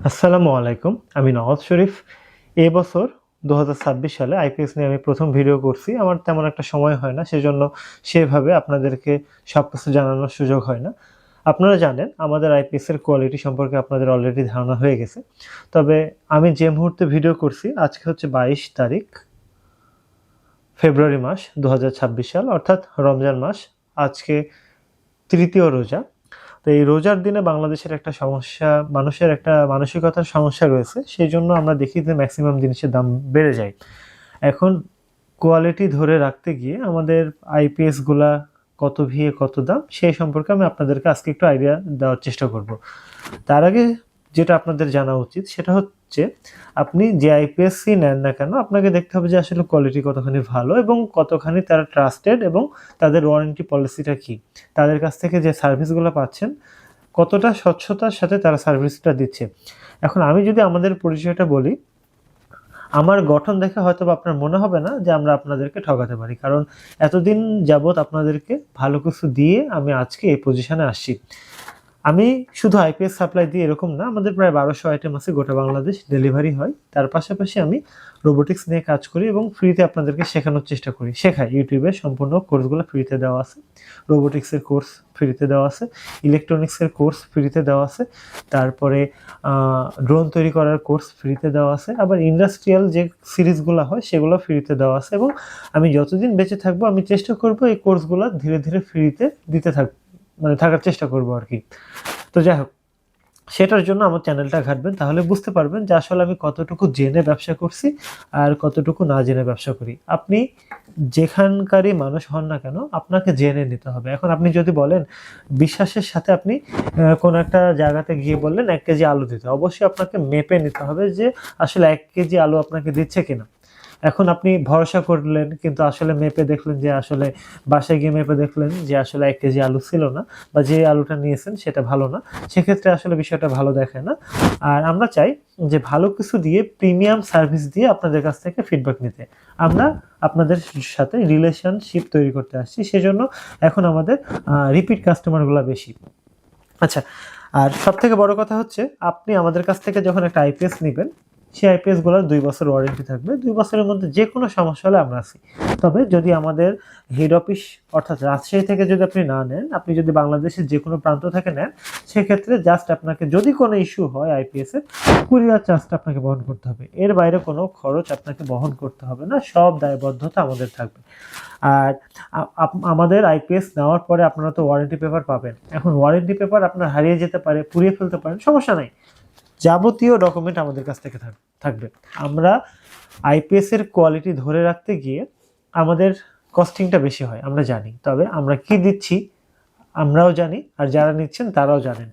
আসসালামু আলাইকুম, আমি নওয়াজ শরীফ। এই বছর 2026 সালে আইপিএস নিয়ে আমি প্রথম ভিডিও করছি। আমার তেমন একটা সময় হয় না, সেজন্য সেভাবে আপনাদেরকে সব কিছু জানানোর সুযোগ হয় না। আপনারা জানেন আমাদের আইপিএস এর কোয়ালিটি সম্পর্কে আপনাদের অলরেডি ধারণা হয়ে গেছে। তবে আমি যে মুহূর্তে ভিডিও করছি আজকে হচ্ছে 22 তারিখ ফেব্রুয়ারি মাস 2026 সাল, অর্থাৎ রমজান মাস। আজকে তৃতীয় রোজা। তো এই রোজার দিনে বাংলাদেশের একটা সমস্যা, মানুষের একটা মানসিকতার সমস্যা রয়েছে। সেই জন্য আমরা দেখি যে ম্যাক্সিমাম জিনিসের দাম বেড়ে যায়। এখন কোয়ালিটি ধরে রাখতে গিয়ে আমাদের আইপিএস গুলা কত ভিএ কত দাম, সেই সম্পর্কে আমি আপনাদেরকে আজকে একটু আইডিয়া দেওয়ার চেষ্টা করব। তার আগে যেটা আপনাদের জানা উচিত সেটা হচ্ছে, আপনি যে আইপিএসসি নেন না কেন, আপনাকে দেখতে হবে যে আসলে কোয়ালিটি কতখানি ভালো এবং কতখানি তারা ট্রাস্টেড, এবং তাদের ওয়ারেন্টি পলিসিটা কি, তাদের কাছ থেকে যে সার্ভিসগুলো পাচ্ছেন কতটা স্বচ্ছতার সাথে তারা সার্ভিসটা দিচ্ছে। এখন আমি যদি আমাদের পরিচয়টা বলি, আমার গঠন দেখে হয়তো আপনার মনে হবে না যে আমরা আপনাদেরকে ঠকাতে পারি, কারণ এতদিন যাবৎ আপনাদেরকে ভালো কিছু দিয়ে আমি আজকে এই পজিশনে আসছি। আমি শুধু আইপিএস সাপ্লাই দিই এরকম না, আমাদের প্রায় 1200 আইটেম আছে, গোটা বাংলাদেশ ডেলিভারি হয়। তার পাশাপাশি আমি রোবোটিক্স নিয়ে কাজ করি এবং ফ্রিতে আপনাদেরকে শেখানোর চেষ্টা করি, শেখাই। ইউটিউবে সম্পূর্ণ কোর্সগুলো ফ্রিতে দেওয়া আছে, রোবোটিক্সের কোর্স ফ্রিতে দেওয়া আছে, ইলেকট্রনিক্সের কোর্স ফ্রিতে দেওয়া আছে, তারপরে ড্রোন তৈরি করার কোর্স ফ্রিতে দেওয়া আছে, আবার ইন্ডাস্ট্রিয়াল যে সিরিজগুলো হয় সেগুলো ফ্রিতে দেওয়া আছে। এবং আমি যতদিন বেঁচে থাকবো আমি চেষ্টা করব এই কোর্সগুলো ধীরে ধীরে ফ্রিতে দিতে থাকার চেষ্টা করবো আর কি। তো যাই হোক, সেটার জন্য আমার চ্যানেলটা ঘাটবেন, তাহলে বুঝতে পারবেন যে আসলে আমি কতটুকু জেনে ব্যবসা করছি আর কতটুকু না জেনে ব্যবসা করি। আপনি যেখানকারই মানুষ হন না কেন, আপনাকে জেনে নিতে হবে। এখন আপনি যদি বলেন বিশ্বাসের সাথে আপনি কোন একটা জায়গাতে গিয়ে বললেন 1 কেজি আলু দিতে, অবশ্যই আপনাকে মেপে নিতে হবে যে আসলে 1 কেজি আলু আপনাকে দিচ্ছে কিনা। এখন আপনি ভরসা করলেন কিন্তু আসলে মেপে দেখলেন যে আসলে, বাসায় গিয়ে মেপে দেখলেন যে আসলে 1 কেজি আলু ছিল না, বা যে আলুটা নিয়েছেন সেটা ভালো না, সেক্ষেত্রে আসলে বিষয়টা ভালো দেখায় না। আর আমরা চাই যে ভালো কিছু দিয়ে, প্রিমিয়াম সার্ভিস দিয়ে আপনাদের কাছ থেকে ফিডব্যাক নিতে। আমরা আপনাদের সাথে রিলেশনশিপ তৈরি করতে আসছি, সেজন্য এখন আমাদের রিপিট কাস্টমারগুলো বেশি। আচ্ছা, আর সব থেকে বড় কথা হচ্ছে, আপনি আমাদের কাছ থেকে যখন একটা আইপিএস নেবেন, সেই আইপিএস গুলোর 2 বছর ওয়ারেন্টি থাকবে। 2 বছরের মধ্যে যে কোনো সমস্যা হলে আমরা আছি। তবে যদি আমাদের হেড অফিস অর্থাৎ রাজশাহী থেকে যদি আপনি না নেন, আপনি যদি বাংলাদেশের যে কোনো প্রান্ত থেকে নেন, সেক্ষেত্রে জাস্ট আপনাকে যদি কোনো ইস্যু হয় আইপিএস এর, কুরিয়ার চার্জটা আপনাকে বহন করতে হবে। এর বাইরে কোনো খরচ আপনাকে বহন করতে হবে না, সব দায়বদ্ধতা আমাদের থাকবে। আর আমাদের আইপিএস নেওয়ার পরে আপনারা তো ওয়ারেন্টি পেপার পাবেন। এখন ওয়ারেন্টি পেপার আপনার হারিয়ে যেতে পারে, পুড়িয়ে ফেলতে পারেন, সমস্যা নাই, যাবতীয় ডকুমেন্ট আমাদের কাছ থেকে থাকবে। আমরা আইপিএস এর কোয়ালিটি ধরে রাখতে গিয়ে আমাদের কস্টিংটা বেশি হয়, আমরা জানি। তবে আমরা কি দিচ্ছি আমরাও জানি, আর যারা নিচ্ছেন তারাও জানেন।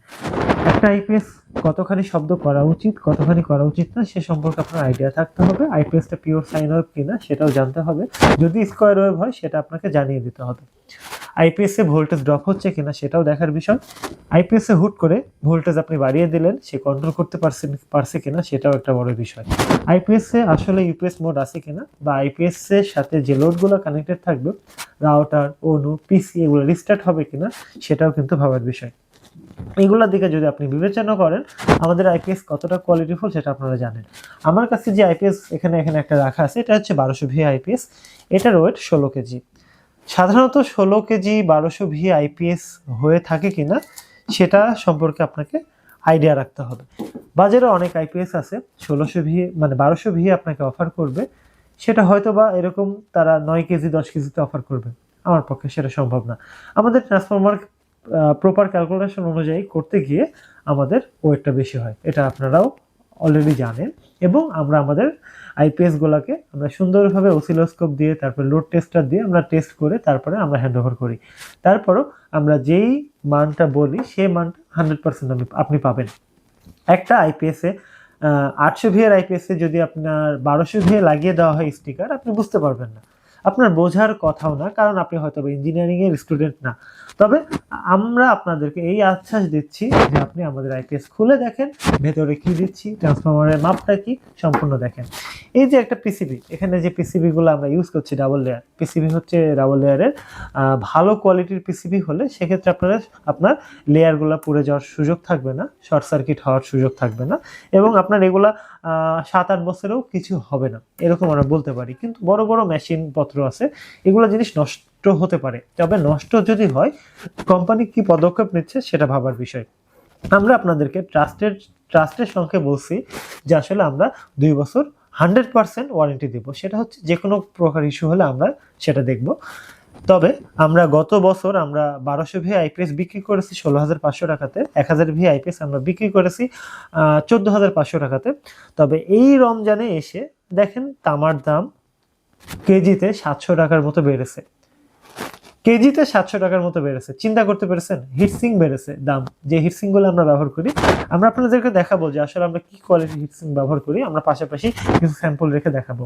একটা আইপিএস কতখানি শব্দ করা উচিত, কতখানি করা উচিত না, সে সম্পর্কে আপনার আইডিয়া থাকতে হবে। আইপিএসটা পিওর সাইন ওয়েভ কিনা সেটাও জানতে হবে। যদি স্কোয়ার ওয়েভ হয় সেটা আপনাকে জানিয়ে দিতে হবে। আইপিএস এ ভোল্টেজ ড্রপ হচ্ছে কিনা সেটাও দেখার বিষয়। আইপিএস এ হুট করে ভোল্টেজ আপনি বাড়িয়ে দিলেন, সে কন্ট্রোল করতে পারছে কিনা সেটাও একটা বড় বিষয়। আইপিএস এ আসলে ইউপিএস মোড আছে কিনা, বা আইপিএস এর সাথে যে লোডগুলো কানেক্টেড থাকবে, রাউটার, অনু, পিসি, এগুলো রিস্টার্ট হবে কিনা সেটাও কিন্তু ভাবার বিষয়। এগুলোর দিকে যদি আপনি বিবেচনা করেন, আমাদের আইপিএস কতটা কোয়ালিটিফুল সেটা আপনারা জানেন। আমার কাছে যে আইপিএস এখানে একটা রাখা আছে, এটা হচ্ছে 1200 ভি আইপিএস। এটার ওয়েট 16 কেজি। সাধারণত 16 কেজি 1200 ভি আইপিএস হয়ে থাকে কিনা সেটা সম্পর্কে আপনাকে আইডিয়া রাখতে হবে। বাজারে অনেক আইপিএস আছে 1600 ভি, মানে 1200 ভি আপনাকে অফার করবে, সেটা হয়তো বা এরকম তারা 9 কেজি 10 কেজিতে অফার করবে। আমার পক্ষে সেটা সম্ভব না। আমাদের ট্রান্সফরমার প্রপার ক্যালকুলেশন অনুযায়ী করতে গিয়ে আমাদের ওয়েটটা বেশি হয়, এটা আপনারাও অলরেডি জানেন। এবং আমরা আমাদের আইপিএস গুলাকে আমরা সুন্দরভাবে অসিলোস্কোপ দিয়ে, তারপর লোড টেস্টার দিয়ে আমরা টেস্ট করে তারপরে আমরা হ্যান্ড ওভার করি। তারপরও আমরা যেই মানটা বলি সেই মানটা 100% আপনি পাবেন। একটা আইপিএস এ 800 ভি এর আইপিএস এ যদি আপনার 1200 ভি লাগিয়ে দেওয়া হয় স্টিকার, আপনি বুঝতে পারবেন না, আপনার বোঝার কথাও না, কারণ আপনি হয়তো ইঞ্জিনিয়ারিং এর স্টুডেন্ট না। তবে আমরা আপনাদেরকে এই আশ্বাস দিচ্ছি যে আপনি আমাদের আইপিএস খুলে দেখেন, ভেতরে কি দিচ্ছি, ট্রান্সফরমারের মাপটা কি, সম্পূর্ণ দেখেন। এই যে একটা পিসিবি, এখানে যে পিসিবি গুলো আমরা ইউজ করছি ডাবল লেয়ার পিসিবি হচ্ছে, ডাবল লেয়ারের ভালো কোয়ালিটির পিসিবি হলে সেক্ষেত্রে আপনার লেয়ারগুলো পুড়ে যাওয়ার সুযোগ থাকবে না, শর্ট সার্কিট হওয়ার সুযোগ থাকবে না, এবং আপনার এগুলা 7-8 বছরেও কিছু হবে না এরকম আমরা বলতে পারি। কিন্তু বড় বড় মেশিন পত্র আছে, এগুলো জিনিস নষ্ট হতে পারে, তবে নষ্ট যদি হয় কোম্পানি কি পদক্ষেপ নিচ্ছে সেটা ভাবার বিষয়। আমরা আপনাদেরকে ট্রাস্টের সঙ্গে বলছি যে আসলে আমরা 2 বছর 100% ওয়ারেন্টি দেব, সেটা হচ্ছে যে কোনো প্রকার ইস্যু হলে আমরা সেটা দেখব। তবে আমরা গত বছর আমরা 1200 ভি আইপিএস বিক্রি করেছি 16,500 টাকাতে, 1000 ভি আইপিএস আমরা বিক্রি করেছি 14,500 টাকাতে। তবে এই রমজানে এসে দেখেন তামার দাম কেজিতে 700 টাকার মতো বেড়েছে, কেজিতে 700 টাকার মতো বেড়েছে। চিন্তা করতে পেরেছেন? হিটসিং বেড়েছে দাম, যে হিটসিং গুলো আমরা ব্যবহার করি। আমরা আপনাদেরকে দেখাবো যে আসলে আমরা কি কোয়ালিটির হিটসিং ব্যবহার করি, আমরা পাশাপাশি কিছু স্যাম্পল রেখে দেখাবো।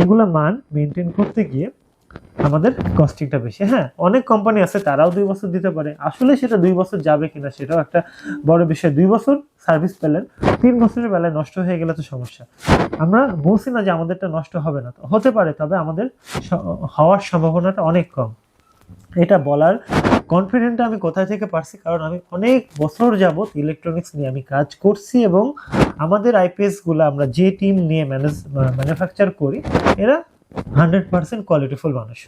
এগুলো মান মেনটেন করতে গিয়ে আমাদের কস্টিংটা বেশি। হ্যাঁ, অনেক কোম্পানি আছে তারাও 2 বছর দিতে পারে, আসলে সেটা 2 বছর যাবে কিনা সেটাও একটা বড় বিষয়। 2 বছর সার্ভিস পেলেন, 3 বছরের বেলায় নষ্ট হয়ে গেলে তো সমস্যা। আমরা বলছি না যে আমাদেরটা নষ্ট হবে না, হতে পারে, তবে আমাদের হওয়ার সম্ভাবনাটা অনেক কম। এটা বলার কনফিডেন্টটা আমি কোথায় থেকে পারছি, কারণ আমি অনেক বছর যাবত ইলেকট্রনিক্স নিয়ে আমি কাজ করছি, এবং আমাদের আইপিএস গুলো আমরা যে টিম নিয়ে ম্যানুফ্যাকচার করি এরা 100% কোয়ালিটিফুল মানুষ।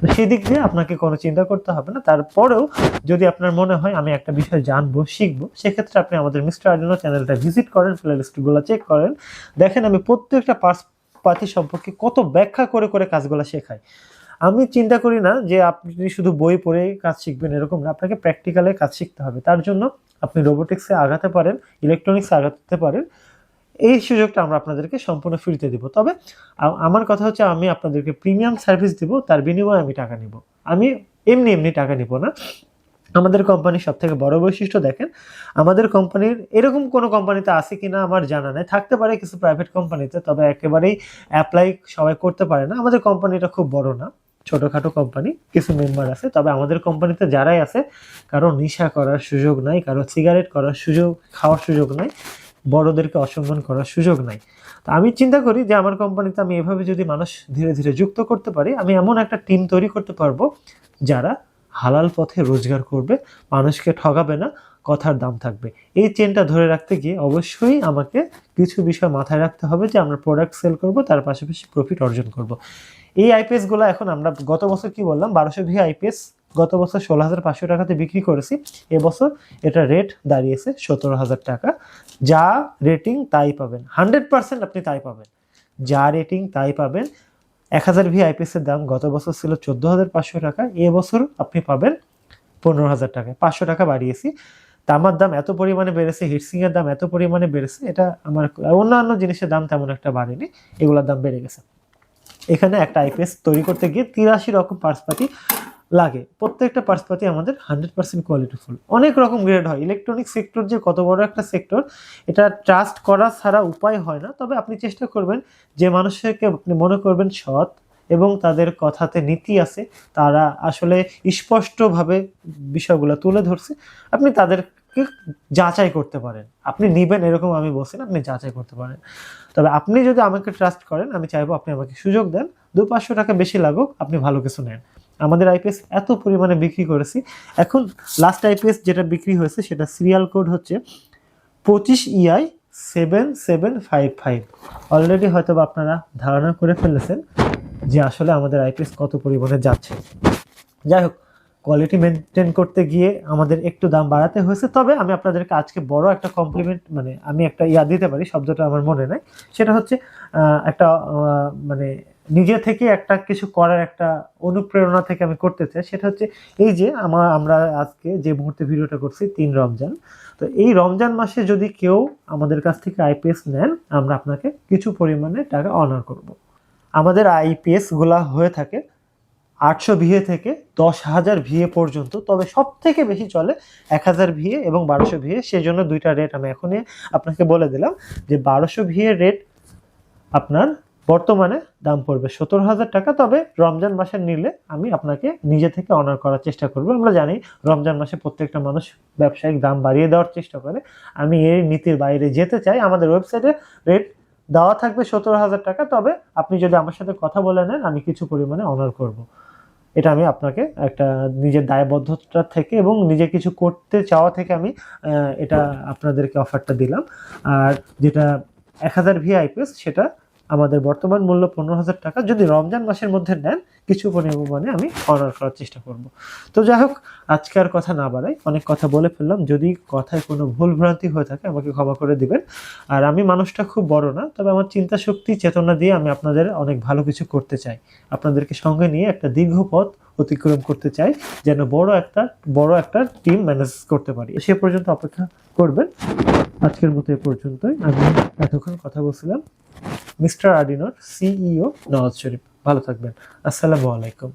তো সেই দিক দিয়ে আপনাকে কোনো চিন্তা করতে হবে না। তারপরেও যদি আপনার মনে হয় আমি একটা বিষয় জানবো, শিখবো, সেক্ষেত্রে আপনি আমাদের মিস্টার আর্ডিনো চ্যানেলটা ভিজিট করেন, প্লেলিস্টগুলো চেক করেন, দেখেন আমি প্রত্যেকটা পার্টস সম্পর্কে কত ব্যাখ্যা করে করে কাজগুলো শেখাই। আমি চিন্তা করি না যে আপনি শুধু বই পড়ে কাজ শিখবেন, এরকম না, আপনাকে প্র্যাকটিক্যালে কাজ শিখতে হবে। তার জন্য আপনি রোবোটিক্সে আগাতে পারেন, ইলেকট্রনিক্সে আগাতে পারেন, এই সুযোগটা আমরা আপনাদেরকে সম্পূর্ণ ফ্রিতে দিব। তবে আমার কথা হচ্ছে আমি আপনাদেরকে প্রিমিয়াম সার্ভিস দিব, তার বিনিময়ে আমি টাকা নিব, আমি এমনি এমনি টাকা নিব না। আমাদের কোম্পানির সব থেকে বড় বৈশিষ্ট্য দেখেন, আমাদের কোম্পানির এরকম কোনো কোম্পানিতে আছে কিনা আমার জানা নেই, থাকতে পারে কিছু প্রাইভেট কোম্পানিতে, তবে একেবারেই অ্যাপ্লাই সবাই করতে পারে না। আমাদের কোম্পানিটা খুব বড় না, ছোটখাটো কোম্পানি, কিছু মেম্বার আছে, তবে আমাদের কোম্পানিতে যারাই আছে কারো নেশা করার সুযোগ নাই, কারো সিগারেট করার সুযোগ, খাওয়ার সুযোগ নাই, বড়দেরকে অসম্মান করার সুযোগ নাই। তো আমি চিন্তা করি যে আমার কোম্পানিতে আমি এভাবে যদি মানুষ ধীরে ধীরে যুক্ত করতে পারি, আমি এমন একটা টিম তৈরি করতে পারবো যারা হালাল পথে রোজগার করবে, মানুষকে ঠকাবে না, কথার দাম থাকবে। এই চেনটা ধরে রাখতে গিয়ে অবশ্যই আমাকে কিছু বিষয় মাথায় রাখতে হবে, যে আমরা প্রোডাক্ট সেল করব, তার পাশাপাশি প্রফিট অর্জন করব। এই আইপিএস গুলো এখন আমরা গত বছর কি বললাম, 1200 ভি আইপিএস গত বছর 16,500 টাকাতে বিক্রি করেছি, এবছর এটা রেট দাঁড়িয়েছে 17,000 টাকা। যা রেটিং তাই পাবেন, 100% আপনি তাই পাবেন, যা রেটিং তাই পাবেন। 1000 ভি আইপিএস এর দাম গত বছর ছিল 14,500 টাকা, এবছর আপনি পাবেন 15,000 টাকায়, 500 টাকা বাড়িয়েছি। তামার দাম এত পরিমাণে বেড়েছে, হিটসিং এর দাম এত পরিমাণে বেড়েছে, এটা আমার অন্যান্য জিনিসের দাম তেমন একটা বাড়েনি, এগুলোর দাম বেড়ে গেছে। এখানে একটা আইপিএস তৈরি করতে গিয়ে 83 রকম পার্টসপাতি লাগে, প্রত্যেকটা পার্টসপাতি আমাদের 100% কোয়ালিটিফুল। অনেক রকম গ্রেড হয়, ইলেকট্রনিক সেক্টর যে কত বড় একটা সেক্টর, এটা ট্রাস্ট করা ছাড়া উপায় হয় না। তবে আপনি চেষ্টা করবেন যে মানুষকে আপনি মনে করবেন সৎ এবং তাদের কথাতে নীতি আছে, তারা আসলে স্পষ্টভাবে বিষয়গুলো তুলে ধরছে, আপনি তাদেরকে যাচাই করতে পারেন। আপনি নিবেন এরকম আমি বলছি না, আপনি যাচাই করতে পারেন। তবে আপনি যদি আমাকে ট্রাস্ট করেন, আমি চাইবো আপনি আমাকে সুযোগ দেন, 200-500 টাকা বেশি লাগুক, আপনি ভালো কিছু নেন। আমাদের আইপিএস এত পরিমাণে বিক্রি করেছি, এখন লাস্ট আইপিএস যেটা বিক্রি হয়েছে সেটা সিরিয়াল কোড হচ্ছে 25EI7755। অলরেডি হয়তো আপনারা ধারণা করে ফেলেছেন যে আসলে আমাদের আইপিএস কত পরিমাণে যাচ্ছে। যাই হোক, কোয়ালিটি মেনটেন করতে গিয়ে আমাদের একটু দাম বাড়াতে হয়েছে। তবে আমি আপনাদেরকে আজকে বড় একটা কমপ্লিমেন্ট, মানে আমি একটা দিতে পারি, শব্দটা আমার মনে নাই, সেটা হচ্ছে একটা মানে নিজে থেকে একটা কিছু করার একটা অনুপ্রেরণা থেকে আমি করতে চাই। সেটা হচ্ছে এই যে আমরা আজকে যে মুহূর্তে ভিডিওটা করছি 3 রমজান, তো এই রমজান মাসে যদি কেউ আমাদের কাছ থেকে আইপিএস নেন, আমরা আপনাকে কিছু পরিমাণে টাকা অনার করব। আমাদের আইপিএস গুলা হয়ে থাকে 800 ভিএ থেকে 10,000 ভিএ পর্যন্ত, তবে সব থেকে বেশি চলে 1000 ভিএ এবং 1200 ভিএ। সেজন্য দুইটা রেট আমি এখনই আপনাকে বলে দিলাম, যে 1200 ভিএ রেট আপনার বর্তমানে দাম পড়বে 17,000 টাকা। তবে রমজান মাসে নিলে আমি আপনাকে নিজে থেকে অনার করার চেষ্টা করব। আমরা জানি রমজান মাসে প্রত্যেকটা মানুষ ব্যবসায়িক দাম বাড়িয়ে দেওয়ার চেষ্টা করে, আমি এই নীতির বাইরে যেতে চাই। আমাদের ওয়েবসাইটে রেট দেওয়া থাকবে 17,000 টাকা, তবে আপনি যদি আমার সাথে কথা বলে নেন আমি কিছু পরিমাণে অনার করব। এটা আমি আপনাকে একটা নিজের দায়বদ্ধতা থেকে এবং নিজে কিছু করতে চাওয়া থেকে আমি এটা আপনাদেরকে অফারটা দিলাম। আর যেটা 1000 ভিআইপিএস সেটা আমাদের বর্তমান মূল্য 15,000 টাকা। যদি রমজান মাসের মধ্যে নেন কিছু পরিমাণে আমি অনার করার চেষ্টা করব। তো যাই হোক, আজকে আর কথা না বাড়াই, অনেক কথা বলে ফেললাম। যদি কথায় কোনো ভুল ভ্রান্তি হয়ে থাকে আমাকে ক্ষমা করে দিবেন। আর আমি মানুষটা খুব বড় না, তবে আমার চিন্তা শক্তি চেতনা দিয়ে আমি আপনাদের অনেক ভালো কিছু করতে চাই। আপনাদেরকে সঙ্গে নিয়ে একটা দীর্ঘ পথ অতিক্রম করতে চাই, যেন বড় একটা টিম ম্যানেজ করতে পারি। সে পর্যন্ত অপেক্ষা করবেন। আজকের মতো এ পর্যন্তই। আমি এতক্ষণ কথা বলছিলাম মিস্টার আরডিনোর সিইও নওয়াজ শরীফ। ভালো থাকবেন। আসসালামু আলাইকুম।